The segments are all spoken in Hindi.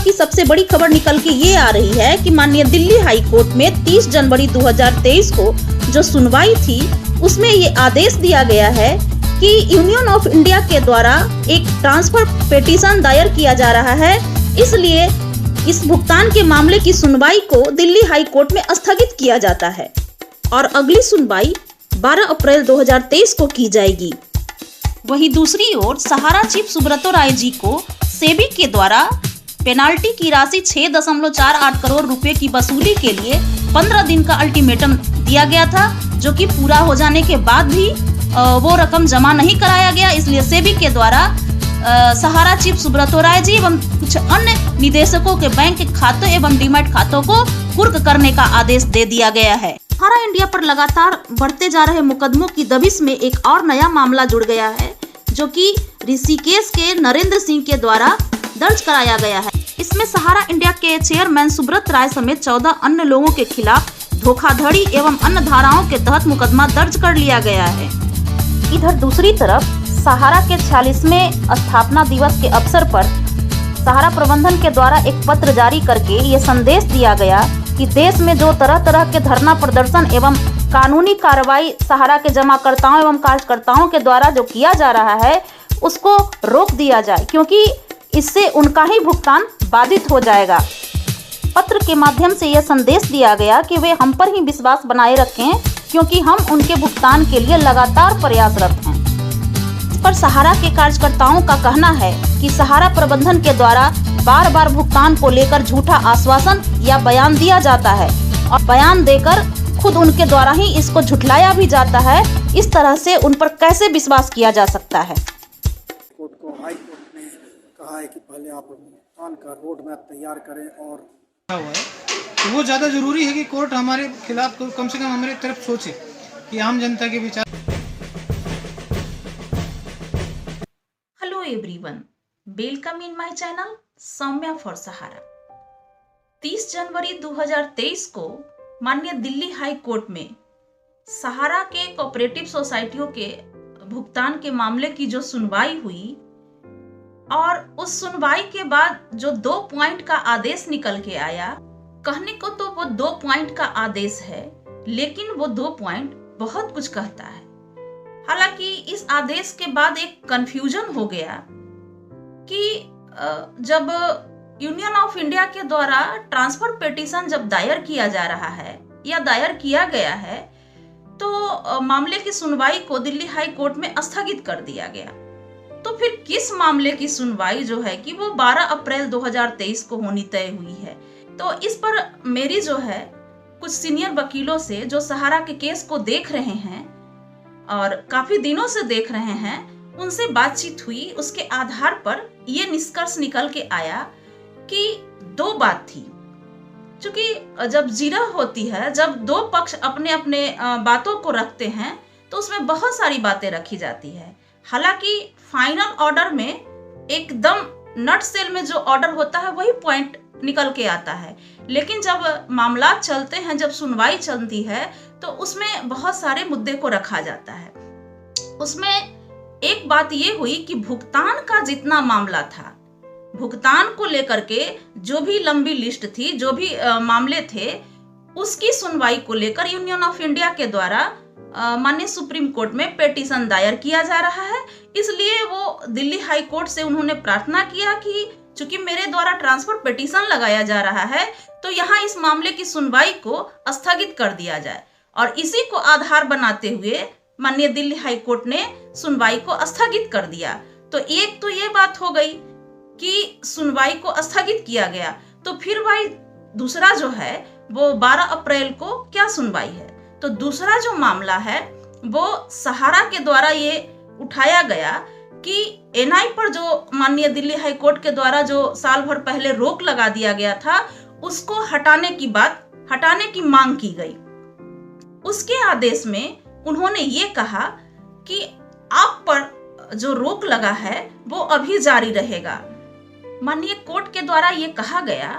की सबसे बड़ी खबर निकल के ये आ रही है कि माननीय दिल्ली हाई कोर्ट में 30 जनवरी 2023 को जो सुनवाई थी उसमें ये आदेश दिया गया है कि यूनियन ऑफ इंडिया के द्वारा एक ट्रांसफर पिटीशन दायर किया जा रहा है, इसलिए इस भुगतान के मामले की सुनवाई को दिल्ली हाई कोर्ट में स्थगित किया जाता है और अगली सुनवाई 12 अप्रैल 2023 को की जाएगी। वहीं दूसरी ओर सहारा चीफ सुब्रतो राय जी को सेबी के द्वारा पेनाल्टी की राशि 6.48 करोड़ रुपए की वसूली के लिए 15 दिन का अल्टीमेटम दिया गया था, जो कि पूरा हो जाने के बाद भी वो रकम जमा नहीं कराया गया। इसलिए सेबी के द्वारा सहारा चीफ सुब्रतो राय जी एवं कुछ अन्य निदेशकों के बैंक खातों एवं डीमैट खातों को कुर्क करने का आदेश दे दिया गया है। सहारा इंडिया पर लगातार बढ़ते जा रहे मुकदमों की दबिश में एक और नया मामला जुड़ गया है, जो कि ऋषिकेश के नरेंद्र सिंह के द्वारा दर्ज कराया गया है। इसमें सहारा इंडिया के चेयरमैन सुब्रत राय समेत 14 अन्य लोगों के खिलाफ धोखाधड़ी एवं अन्य धाराओं के तहत मुकदमा दर्ज कर लिया गया है। इधर दूसरी तरफ सहारा के 46वें स्थापना दिवस के अवसर पर सहारा प्रबंधन के द्वारा एक पत्र जारी करके ये संदेश दिया गया कि देश में जो तरह तरह के धरना प्रदर्शन एवं कानूनी कार्रवाई सहारा के जमाकर्ताओं एवं कार्यकर्ताओं के द्वारा जो किया जा रहा है उसको रोक दिया जाए, क्योंकि इससे उनका ही भुगतान बाधित हो जाएगा। पत्र के माध्यम से यह संदेश दिया गया कि वे हम पर ही विश्वास बनाए रखें, क्योंकि हम उनके भुगतान के लिए लगातार प्रयासरत हैं। इस पर सहारा के कार्यकर्ताओं का कहना है कि सहारा प्रबंधन के द्वारा बार बार भुगतान को लेकर झूठा आश्वासन या बयान दिया जाता है और बयान देकर खुद उनके द्वारा ही इसको झुठलाया भी जाता है। इस तरह से उन पर कैसे विश्वास किया जा सकता है। कोर्ट को हाई कोर्ट ने कहा है कि पहले आप भुगतान का रोड मैप तैयार करें और हुआ है तो वो ज़्यादा ज़रूरी है कि कोर्ट हमारे खिलाफ कम से कम हमारी तरफ सोचे कि आम जनता के विचार। Hello everyone, welcome in my channel Saumya for Sahara. 30 जनवरी 2023 को माननीय दिल्ली हाई कोर्ट में सहारा के कोऑपरेटिव सोसाइटियों के भुगतान के मामले की जो सुनवाई हुई और उस सुनवाई के बाद जो 2 पॉइंट का आदेश निकल के आया, कहने को तो वो 2 पॉइंट का आदेश है, लेकिन वो 2 पॉइंट बहुत कुछ कहता है। हालांकि इस आदेश के बाद एक कंफ्यूजन हो गया कि जब यूनियन ऑफ इंडिया के द्वारा ट्रांसफर पिटीशन जब दायर किया जा रहा है या दायर किया गया है, तो मामले की सुनवाई को दिल्ली हाई कोर्ट में स्थगित कर दिया गया। तो फिर किस मामले की सुनवाई जो है कि वो 12 अप्रैल 2023 को होनी तय हुई है। तो इस पर मेरी जो है कुछ सीनियर वकीलों से जो सहारा के केस को देख रहे हैं और काफी दिनों से देख रहे हैं, उनसे बातचीत हुई। उसके आधार पर ये निष्कर्ष निकल के आया कि 2 बात थी। क्योंकि जब जिरह होती है, जब 2 पक्ष अपने अपने बातों को रखते हैं तो उसमें बहुत सारी बातें रखी जाती है। हालांकि फाइनल ऑर्डर में एकदम नट सेल में जो ऑर्डर होता है वही पॉइंट निकल के आता है, लेकिन जब मामला चलते हैं, जब सुनवाई चलती है, तो उसमें बहुत सारे मुद्दे को रखा जाता है। उसमें एक बात ये हुई कि भुगतान का जितना मामला था, भुगतान को लेकर के जो भी लंबी लिस्ट थी, जो भी मामले थे, उसकी सुनवाई को लेकर यूनियन ऑफ इंडिया के द्वारा माननीय सुप्रीम कोर्ट में पिटीशन दायर किया जा रहा है। इसलिए वो दिल्ली हाई कोर्ट से उन्होंने प्रार्थना किया कि चूंकि मेरे द्वारा ट्रांसफर पिटीशन लगाया जा रहा है, तो यहाँ इस मामले की सुनवाई को स्थगित कर दिया जाए। और इसी को आधार बनाते हुए माननीय दिल्ली हाई कोर्ट ने सुनवाई को स्थगित कर दिया। तो एक तो ये बात हो गई कि सुनवाई को स्थगित किया गया। तो फिर भाई दूसरा जो है वो 12 अप्रैल को क्या सुनवाई है। तो दूसरा जो मामला है वो सहारा के द्वारा ये उठाया गया कि एनआई पर जो माननीय दिल्ली हाई कोर्ट के द्वारा जो साल भर पहले रोक लगा दिया गया था, उसको हटाने की मांग की गई। उसके आदेश में उन्होंने ये कहा कि आप पर जो रोक लगा है वो अभी जारी रहेगा। माननीय कोर्ट के द्वारा ये कहा गया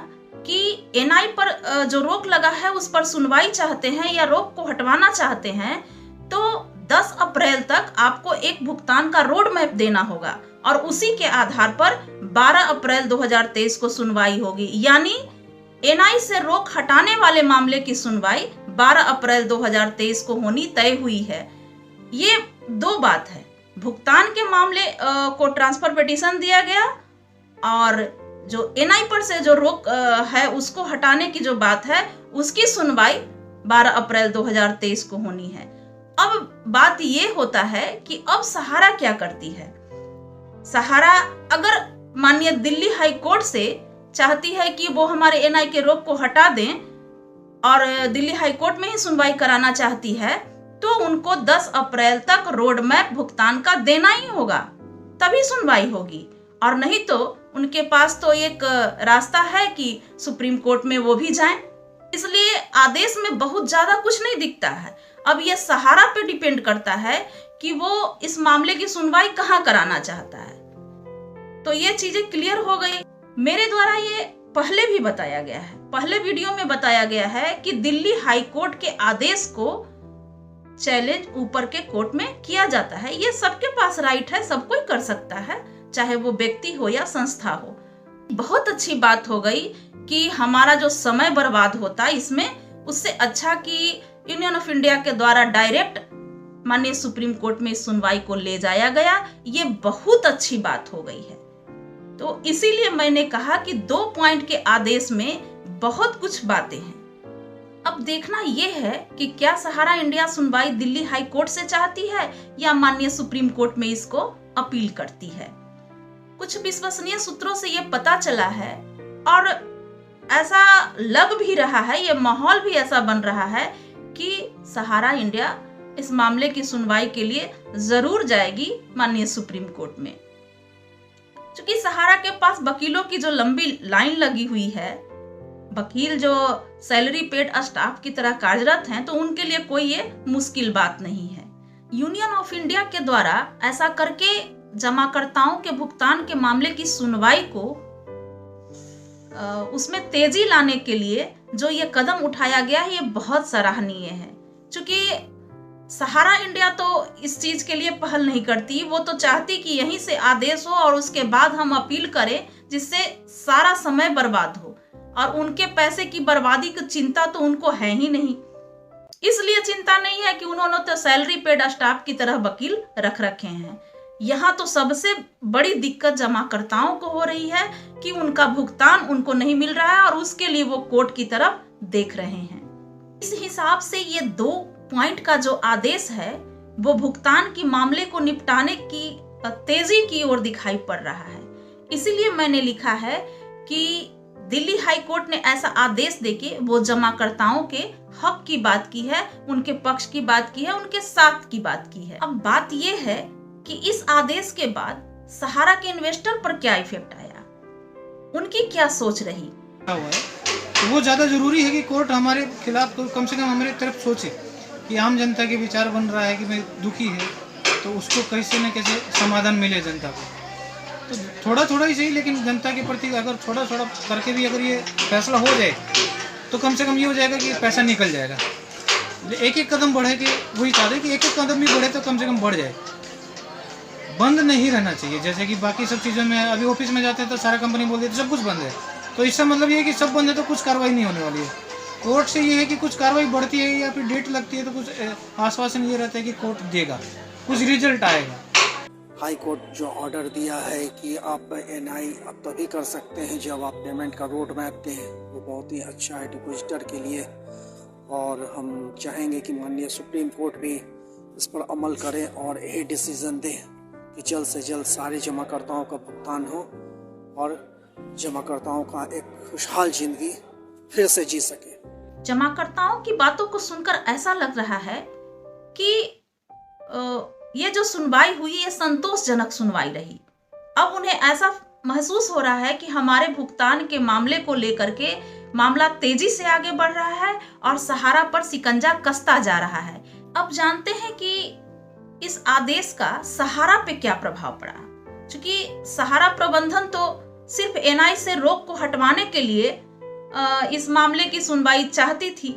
कि एनआई पर जो रोक लगा है उस पर सुनवाई चाहते हैं या रोक को हटवाना चाहते हैं, तो 10 अप्रैल तक आपको एक भुगतान का रोड मैप देना होगा और उसी के आधार पर 12 अप्रैल 2023 को सुनवाई होगी, यानी एनआई से रोक हटाने वाले मामले की सुनवाई 12 अप्रैल 2023 को होनी तय हुई है। ये दो बात है, भुगतान के मामले को ट्रांसफर पिटीशन दिया गया और जो एनआई पर से जो रोक है उसको हटाने की जो बात है उसकी सुनवाई 12 अप्रैल 2023 को होनी है। अब बात ये होता है कि अब सहारा क्या करती है। सहारा अगर माननीय दिल्ली हाई कोर्ट से चाहती है कि वो हमारे एनआई के रोक को हटा दें और दिल्ली हाई कोर्ट में ही सुनवाई कराना चाहती है, तो उनको 10 अप्रैल तक रोड मैप भुगतान का देना ही होगा, तभी सुनवाई होगी। और नहीं तो उनके पास तो एक रास्ता है कि सुप्रीम कोर्ट में वो भी जाएं। इसलिए आदेश में बहुत ज्यादा कुछ नहीं दिखता है। अब ये सहारा पे डिपेंड करता है कि वो इस मामले की सुनवाई कहाँ कराना चाहता है। तो ये चीजें क्लियर हो गई। मेरे द्वारा ये पहले भी बताया गया है, पहले वीडियो में बताया गया है कि दिल्ली हाई कोर्ट के आदेश को चैलेंज ऊपर के कोर्ट में किया जाता है। ये सबके पास राइट है, सब कोई कर सकता है, चाहे वो व्यक्ति हो या संस्था हो। बहुत अच्छी बात हो गई कि हमारा जो समय बर्बाद होता इसमें, उससे अच्छा कि यूनियन ऑफ इंडिया के द्वारा डायरेक्ट माननीय सुप्रीम कोर्ट में इस सुनवाई को ले जाया गया। ये बहुत अच्छी बात हो गई है। तो इसीलिए मैंने कहा कि 2 पॉइंट के आदेश में बहुत कुछ बातें हैं। अब देखना यह है कि क्या सहारा इंडिया सुनवाई दिल्ली हाई कोर्ट से चाहती है या माननीय सुप्रीम कोर्ट में इसको अपील करती है। कुछ विश्वसनीय सूत्रों से यह पता चला है और ऐसा लग भी रहा है, यह माहौल भी ऐसा बन रहा है कि सहारा इंडिया इस मामले की सुनवाई के लिए जरूर जाएगी माननीय सुप्रीम कोर्ट में। क्योंकि सहारा के पास वकीलों की जो लंबी लाइन लगी हुई है, वकील जो सैलरी पेड स्टाफ की तरह कार्यरत हैं, तो उनके लिए कोई ये मुश्किल बात नहीं है। यूनियन ऑफ इंडिया के द्वारा ऐसा करके जमाकर्ताओं के भुगतान के मामले की सुनवाई को उसमें तेजी लाने के लिए जो ये कदम उठाया गया है, ये बहुत सराहनीय है। क्योंकि सहारा इंडिया तो इस चीज के लिए पहल नहीं करती, वो तो चाहती कि यहीं से आदेश हो और उसके बाद हम अपील करें, जिससे सारा समय बर्बाद हो। और उनके पैसे की बर्बादी की चिंता तो उनको है ही नहीं, इसलिए चिंता नहीं है कि उन्होंने तो सैलरी पेड स्टाफ की तरह वकील रख रखे हैं। यहाँ तो सबसे बड़ी दिक्कत जमाकर्ताओं को हो रही है कि उनका भुगतान उनको नहीं मिल रहा है और उसके लिए वो कोर्ट की तरफ देख रहे हैं। इस हिसाब से ये 2 पॉइंट का जो आदेश है वो भुगतान की मामले को निपटाने की तेजी की ओर दिखाई पड़ रहा है। इसीलिए मैंने लिखा है कि दिल्ली हाई कोर्ट ने ऐसा आदेश देके वो जमाकर्ताओं के हक की बात की है, उनके पक्ष की बात की है, उनके साथ की बात की है। अब बात ये है कि इस आदेश के बाद सहारा के इन्वेस्टर पर क्या इफेक्ट आया, उनकी क्या सोच रही। तो वो ज्यादा जरूरी है कि कोर्ट हमारे खिलाफ कम से कम हमारी तरफ सोचे कि आम जनता के विचार बन रहा है कि मैं दुखी है, तो उसको कैसे न कैसे समाधान मिले जनता को। तो थोड़ा थोड़ा ही सही, लेकिन जनता के प्रति अगर थोड़ा थोड़ा करके भी अगर ये फैसला हो जाए तो कम से कम ये हो जाएगा कि पैसा निकल जाएगा। एक एक कदम बढ़े, कि वही चाहते कि एक एक कदम भी बढ़े तो कम से कम बढ़ जाए, बंद नहीं रहना चाहिए। जैसे कि बाकी सब चीज़ों में अभी ऑफिस में जाते हैं तो सारा कंपनी बोल देती है सब कुछ बंद है, तो इसका मतलब ये है कि सब बंद है तो कुछ कार्रवाई नहीं होने वाली है। कोर्ट से ये है कि कुछ कार्रवाई बढ़ती है या फिर डेट लगती है तो कुछ आश्वासन ये रहता है कि कोर्ट देगा, कुछ रिजल्ट आएगा। हाई कोर्ट जो ऑर्डर दिया है कि आप एनआई अब तभी कर सकते हैं जब आप पेमेंट का रोड मैप दें, वो बहुत ही अच्छा है डिपॉजिटर के लिए। और हम चाहेंगे कि माननीय सुप्रीम कोर्ट भी इस पर अमल करें और यही डिसीजन दें कि जल्द से जल्द सारे जमाकर्ताओं का भुगतान हो और जमाकर्ताओं का एक खुशहाल जिंदगी फिर से जी सके। जमाकर्ताओं की बातों को सुनकर ऐसा लग रहा है कि ये जो सुनवाई हुई ये संतोषजनक सुनवाई रही। अब उन्हें ऐसा महसूस हो रहा है कि हमारे भुगतान के मामले को लेकर के मामला तेजी से आगे बढ़ रहा है और सहारा पर शिकंजा कसता जा रहा है। अब जानते हैं कि इस आदेश का सहारा पे क्या प्रभाव पड़ा, क्योंकि सहारा प्रबंधन तो सिर्फ एनआई से रोक को हटवाने के लिए इस मामले की सुनवाई चाहती थी।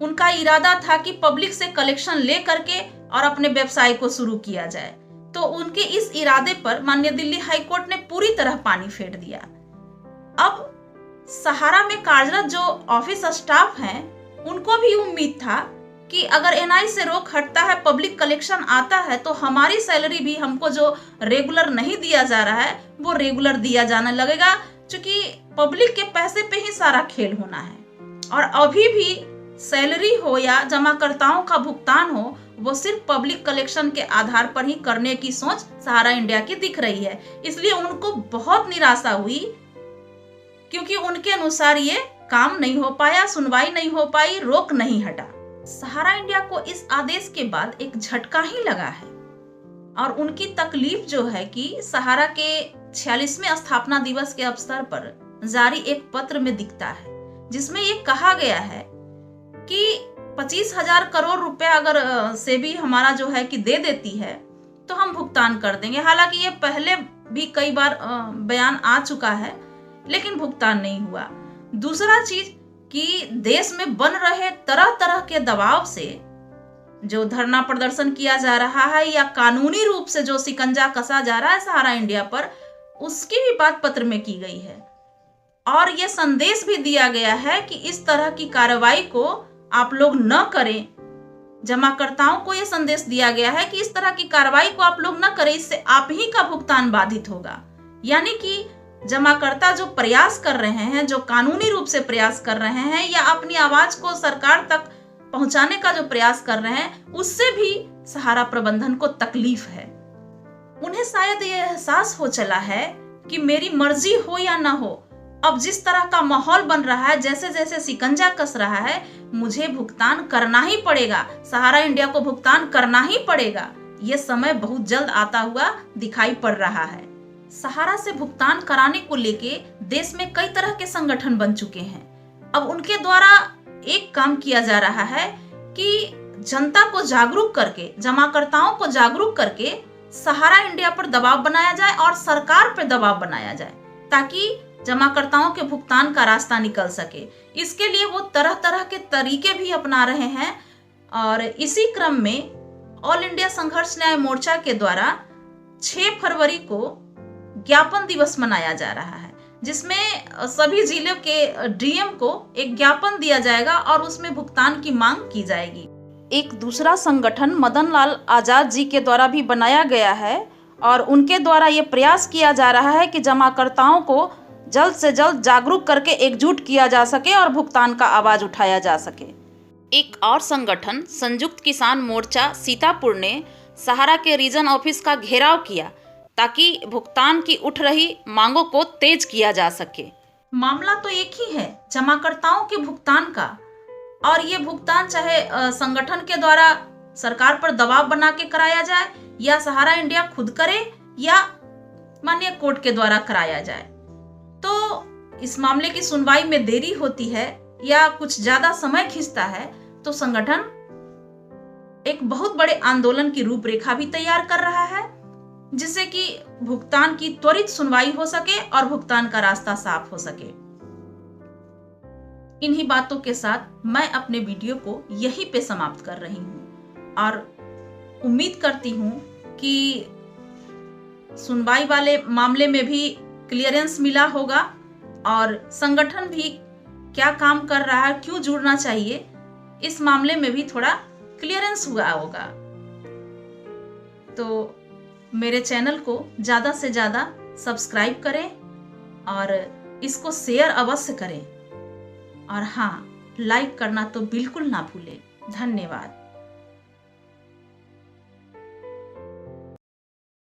उनका इरादा था कि पब्लिक से कलेक्शन ले करके और अपने व्यवसाय को शुरू किया जाए, तो उनके इस इरादे पर माननीय दिल्ली हाई कोर्ट ने पूरी तरह पानी फेर दिया। अब सहारा में कार्यरत जो ऑफिस स्टाफ हैं, उनको भी उम्मीद था कि अगर एनआई से रोक हटता है, पब्लिक कलेक्शन आता है, तो हमारी सैलरी भी हमको जो रेगुलर नहीं दिया जा रहा है वो रेगुलर दिया जाने लगेगा, क्योंकि पब्लिक के पैसे पे ही सारा खेल होना है। और अभी भी सैलरी हो या जमाकर्ताओं का भुगतान हो, वो सिर्फ पब्लिक कलेक्शन के आधार पर ही करने की सोच सहारा इंडिया की दिख रही है। इसलिए उनको बहुत निराशा हुई, क्योंकि उनके अनुसार ये काम नहीं हो पाया, सुनवाई नहीं हो पाई, रोक नहीं हटा। सहारा इंडिया को इस आदेश के बाद एक झटका ही लगा है और उनकी तकलीफ जो है कि सहारा के 46वें स्थापना दिवस के अवसर पर जारी एक पत्र में दिखता है, जिसमें ये कहा गया है कि 25,000 करोड़ रुपया अगर सेबी हमारा जो है कि दे देती है तो हम भुगतान कर देंगे। हालांकि ये पहले भी कई बार बयान आ चुका है, लेकिन भुगतान नहीं हुआ। दूसरा चीज कि देश में बन रहे तरह तरह के दबाव से जो धरना प्रदर्शन किया जा रहा है या कानूनी रूप से जो शिकंजा कसा जा रहा है सहारा इंडिया पर, उसकी भी बात पत्र में की गई है। और यह संदेश भी दिया गया है कि इस तरह की कार्रवाई को आप लोग न करें। जमाकर्ताओं को यह संदेश दिया गया है कि इस तरह की कार्रवाई को आप लोग न करें, इससे आप ही का भुगतान बाधित होगा। यानी कि जमाकर्ता जो प्रयास कर रहे हैं, जो कानूनी रूप से प्रयास कर रहे हैं या अपनी आवाज को सरकार तक पहुंचाने का जो प्रयास कर रहे हैं, उससे भी सहारा प्रबंधन को तकलीफ है। उन्हें शायद यह एहसास हो चला है कि मेरी मर्जी हो या ना हो, अब जिस तरह का माहौल बन रहा है, जैसे जैसे शिकंजा कस रहा है, मुझे भुगतान करना ही पड़ेगा, सहारा इंडिया को भुगतान करना ही पड़ेगा। यह समय बहुत जल्द आता हुआ दिखाई पड़ रहा है। सहारा से भुगतान कराने को लेके देश में कई तरह के संगठन बन चुके हैं। अब उनके द्वारा एक काम किया जा रहा है कि जनता को जागरूक करके, जमाकर्ताओं को जागरूक करके सहारा इंडिया पर दबाव बनाया जाए और सरकार पर दबाव बनाया जाए, ताकि जमाकर्ताओं के भुगतान का रास्ता निकल सके। इसके लिए वो तरह तरह के तरीके भी अपना रहे हैं। और इसी क्रम में ऑल इंडिया संघर्ष न्याय मोर्चा के द्वारा 6 फरवरी को ज्ञापन दिवस मनाया जा रहा है, जिसमें सभी जिलों के डीएम को एक ज्ञापन दिया जाएगा और उसमें भुगतान की मांग की जाएगी। एक दूसरा संगठन मदन लाल आजाद जी के द्वारा भी बनाया गया है और उनके द्वारा ये प्रयास किया जा रहा है कि जमाकर्ताओं को जल्द से जल्द जागरूक करके एकजुट किया जा सके और भुगतान का आवाज उठाया जा सके। एक और संगठन संयुक्त किसान मोर्चा सीतापुर ने सहारा के रीजन ऑफिस का घेराव किया, ताकि भुगतान की उठ रही मांगों को तेज किया जा सके। मामला तो एक ही है, जमाकर्ताओं के भुगतान का, और ये भुगतान चाहे संगठन के द्वारा सरकार पर दबाव बना के कराया जाए या सहारा इंडिया खुद करे या माननीय कोर्ट के द्वारा कराया जाए। तो इस मामले की सुनवाई में देरी होती है या कुछ ज्यादा समय खींचता है तो संगठन एक बहुत बड़े आंदोलन की रूपरेखा भी तैयार कर रहा है, जिससे कि भुगतान की त्वरित सुनवाई हो सके और भुगतान का रास्ता साफ हो सके। इन्हीं बातों के साथ मैं अपने वीडियो को यहीं पे समाप्त कर रही हूँ और उम्मीद करती हूँ कि सुनवाई वाले मामले में भी क्लियरेंस मिला होगा और संगठन भी क्या काम कर रहा है, क्यों जुड़ना चाहिए, इस मामले में भी थोड़ा क्लियरेंस हुआ होगा। तो मेरे चैनल को ज़्यादा से ज़्यादा सब्सक्राइब करें और इसको शेयर अवश्य करें, और हाँ, लाइक करना तो बिल्कुल ना भूलें। धन्यवाद।